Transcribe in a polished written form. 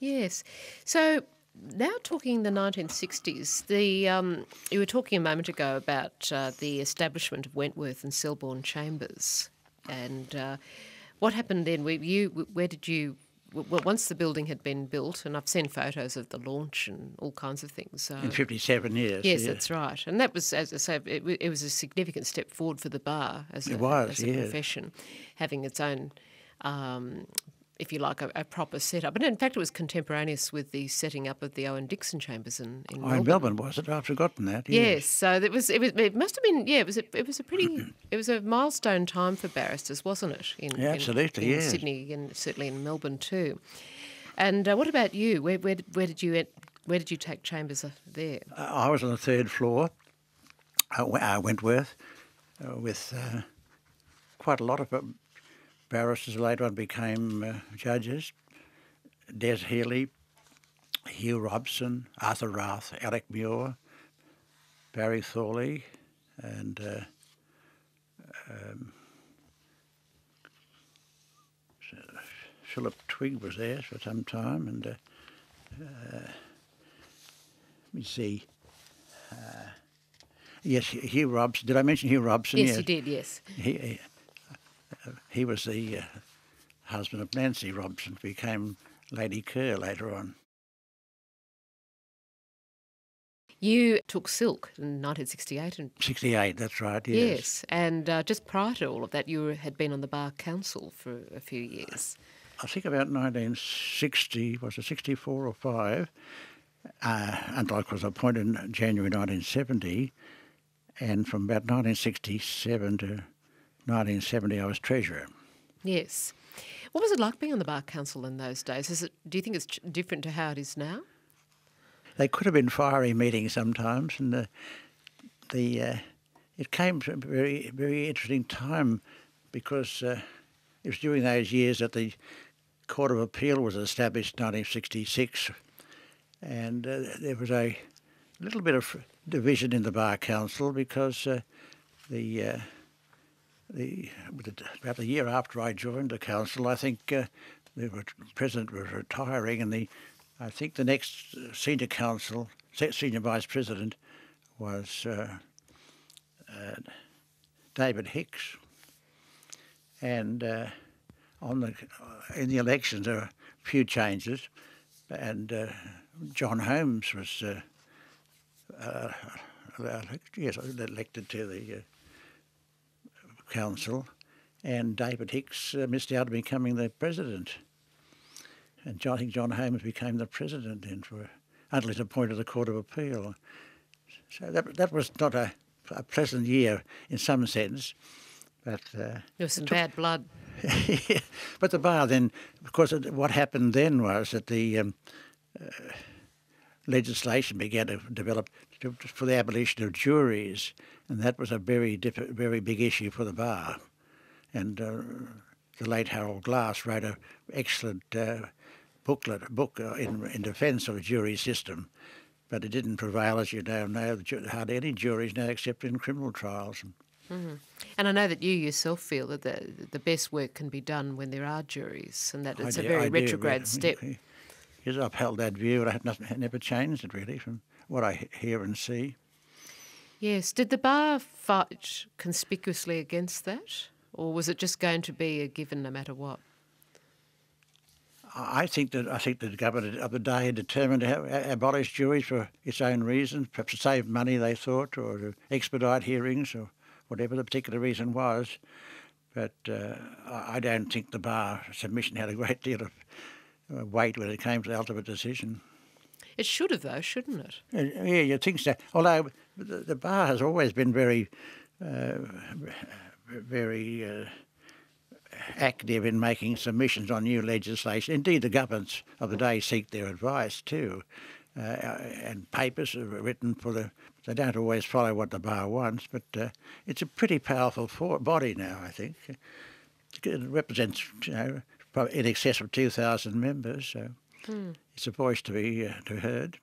Yes. So now talking the 1960s, you were talking a moment ago about the establishment of Wentworth and Selborne Chambers, and what happened then? Where did you? Well, once the building had been built, and I've seen photos of the launch and all kinds of things. So, In 57 years. yes, Yeah. that's right. And that was, as I say, it was a significant step forward for the bar as a Yes. profession, having its own, if you like, a proper setup. And in fact, it was contemporaneous with the setting up of the Owen Dixon Chambers in Oh, Melbourne. in Melbourne, was it? I've forgotten that. Yes, so it must have been, it was a milestone time for barristers, wasn't it? Yeah, absolutely, in yes. Sydney and certainly in Melbourne too. And what about you? Where did you take chambers there? I was on the third floor, Wentworth, with quite a lot of barristers later on became judges. Des Healy, Hugh Robson, Arthur Rath, Alec Muir, Barry Thorley, and Philip Twigg was there for some time, and let me see. Yes, Hugh Robson. Did I mention Hugh Robson? Yes, you did. Yes. He was the husband of Nancy Robson, who became Lady Kerr later on. You took silk in 1968. 68, that's right, yes. Yes, and just prior to all of that, you had been on the Bar Council for a few years. I think about 1960, was it 64 or 5, until I was appointed in January 1970, and from about 1967 to 1970 I was Treasurer. Yes. What was it like being on the Bar Council in those days? Do you think it's different to how it is now? They could have been fiery meetings sometimes, and it came to a very, very interesting time because it was during those years that the Court of Appeal was established in 1966, and there was a little bit of division in the Bar Council because about a year after I joined the council, I think the president was retiring, and I think the next senior vice president was David Hicks, and in the elections there were a few changes, and John Holmes was elected to the council, and David Hicks missed out on becoming the president. And I think John Holmes became the president then until he was appointed to the Court of Appeal. So that was not a pleasant year in some sense. But there was some bad blood. Yeah. But the bar then, of course, what happened then was that the legislation began to develop for the abolition of juries, and that was a very big issue for the bar. And the late Harold Glass wrote an excellent book in defence of a jury system, but it didn't prevail, as you know. Hardly any juries now except in criminal trials. Mm-hmm. And I know that you yourself feel that the best work can be done when there are juries, and that it's a very retrograde step. Yes, I've held that view, and I never changed it really from what I hear and see. Yes. Did the bar fight conspicuously against that, or was it just going to be a given no matter what? I think the government of the day had determined to abolish juries for its own reasons, perhaps to save money, they thought, or to expedite hearings, or whatever the particular reason was. But I don't think the bar submission had a great deal of weight when it came to the ultimate decision. It should have, though, shouldn't it? Yeah, you'd think so. Although the bar has always been very active in making submissions on new legislation. Indeed, the governments of the day seek their advice too, and papers are written they don't always follow what the bar wants, but it's a pretty powerful body now, I think. It represents, probably in excess of 2,000 members, so it's a voice to be heard.